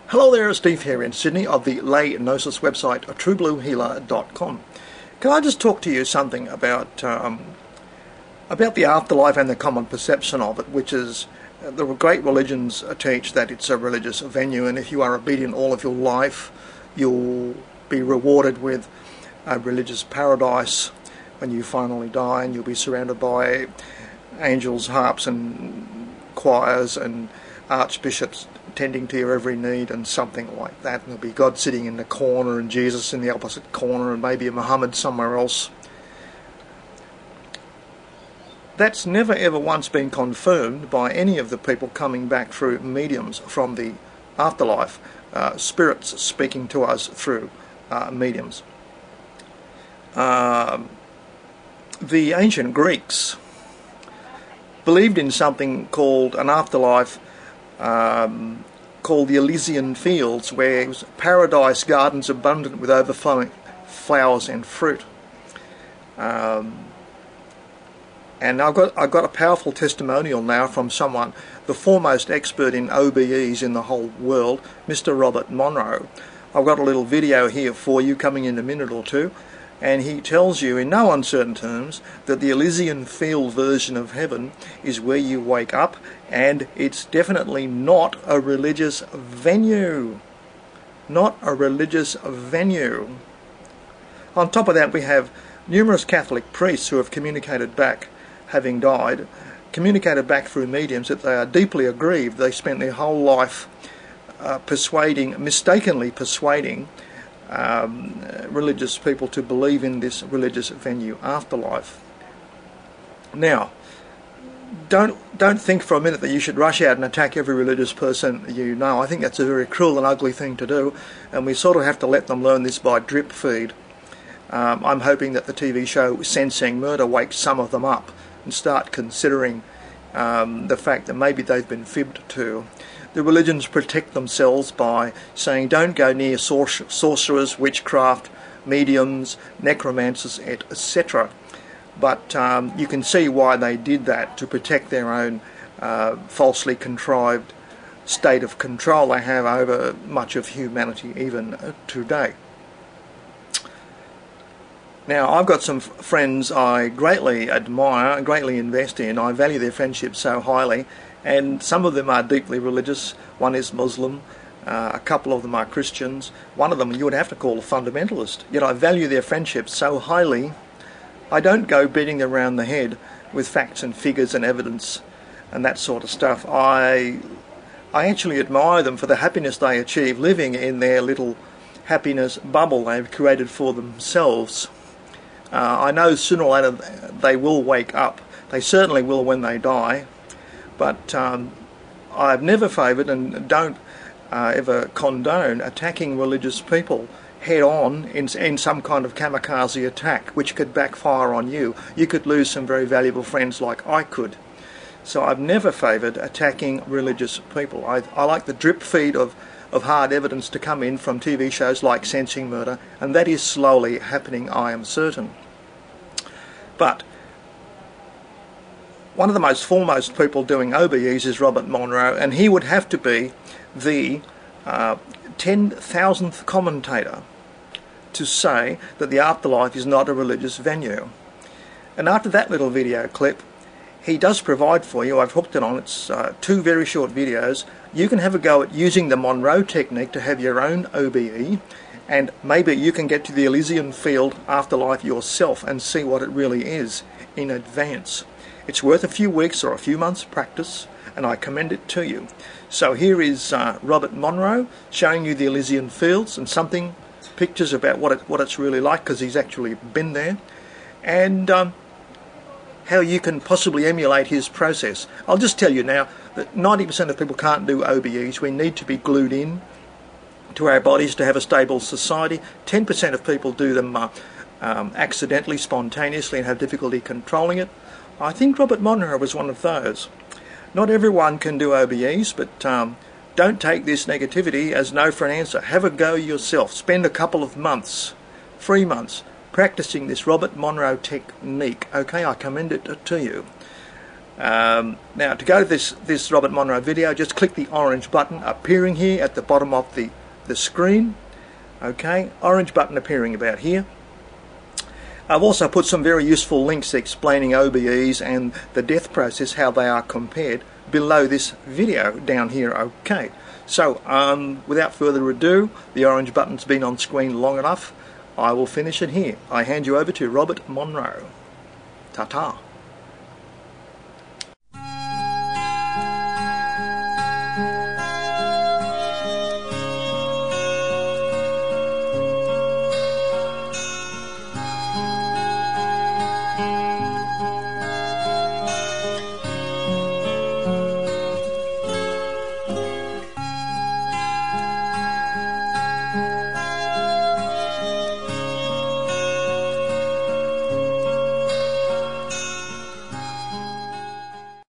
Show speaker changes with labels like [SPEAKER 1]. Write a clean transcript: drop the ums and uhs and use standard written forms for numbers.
[SPEAKER 1] Hello there, Steve here in Sydney of the lay gnosis website truebluehealer.com. Can I just talk to you something about the afterlife and the common perception of it, which is the great religions teach that it's a religious venue, and if you are obedient all of your life, you'll be rewarded with a religious paradise when you finally die, and you'll be surrounded by angels, harps and choirs and archbishops tending to your every need and something like that. And there'll be God sitting in the corner and Jesus in the opposite corner and maybe a Muhammad somewhere else. That's never ever once been confirmed by any of the people coming back through mediums from the afterlife, spirits speaking to us through mediums. The ancient Greeks believed in something called an afterlife called the Elysian Fields, where it was paradise gardens abundant with overflowing flowers and fruit. And I've got a powerful testimonial now from someone, the foremost expert in OBEs in the whole world, Mr. Robert Monroe. I've got a little video here for you coming in a minute or two, and he tells you in no uncertain terms that the Elysian Field version of heaven is where you wake up, and it's definitely not a religious venue. Not a religious venue. On top of that, we have numerous Catholic priests who have communicated back, having died, communicated back through mediums that they are deeply aggrieved. They spent their whole life mistakenly persuading religious people to believe in this religious venue afterlife. Now, don't think for a minute that you should rush out and attack every religious person you know. I think that's a very cruel and ugly thing to do, and we sort of have to let them learn this by drip feed. I'm hoping that the TV show Sensing Murder wakes some of them up and start considering the fact that maybe they've been fibbed to. The religions protect themselves by saying don't go near sorcerers, witchcraft, mediums, necromancers, etc. But you can see why they did that, to protect their own falsely contrived state of control they have over much of humanity even today. Now, I've got some friends I greatly admire and greatly invest in. I value their friendship so highly, and some of them are deeply religious. One is Muslim, a couple of them are Christians, one of them you would have to call a fundamentalist. Yet I value their friendship so highly, I don't go beating around the head with facts and figures and evidence and that sort of stuff. I actually admire them for the happiness they achieve living in their little happiness bubble they've created for themselves. I know sooner or later they will wake up. They certainly will when they die. But I've never favoured and don't ever condone attacking religious people head on in some kind of kamikaze attack, which could backfire on you. You could lose some very valuable friends like I could. So I've never favoured attacking religious people. I like the drip feed of hard evidence to come in from TV shows like Sensing Murder, and that is slowly happening, I am certain. But one of the most foremost people doing OBEs is Robert Monroe, and he would have to be the 10,000th commentator to say that the afterlife is not a religious venue. And after that little video clip, he does provide for you, I've hooked it on, it's 2 very short videos. You can have a go at using the Monroe technique to have your own OBE, and maybe you can get to the Elysian Field afterlife yourself and see what it really is in advance. It's worth a few weeks or a few months practice, and I commend it to you. So here is Robert Monroe showing you the Elysian Fields and pictures about what it's really like, because he's actually been there, and how you can possibly emulate his process. I'll just tell you now that 90% of people can't do OBEs. We need to be glued in to our bodies to have a stable society. 10% of people do them accidentally, spontaneously, and have difficulty controlling it. I think Robert Monroe was one of those. Not everyone can do OBEs, but don't take this negativity as no for an answer. Have a go yourself. Spend a couple of months, 3 months, practicing this Robert Monroe technique. Okay, I commend it to you. Now, to go to this Robert Monroe video, just click the orange button appearing here at the bottom of the screen. Okay, orange button appearing about here. I've also put some very useful links explaining OBEs and the death process, how they are compared, below this video down here. Okay, so without further ado, the orange button's been on screen long enough. I will finish it here. I hand you over to Robert Monroe. Ta-ta.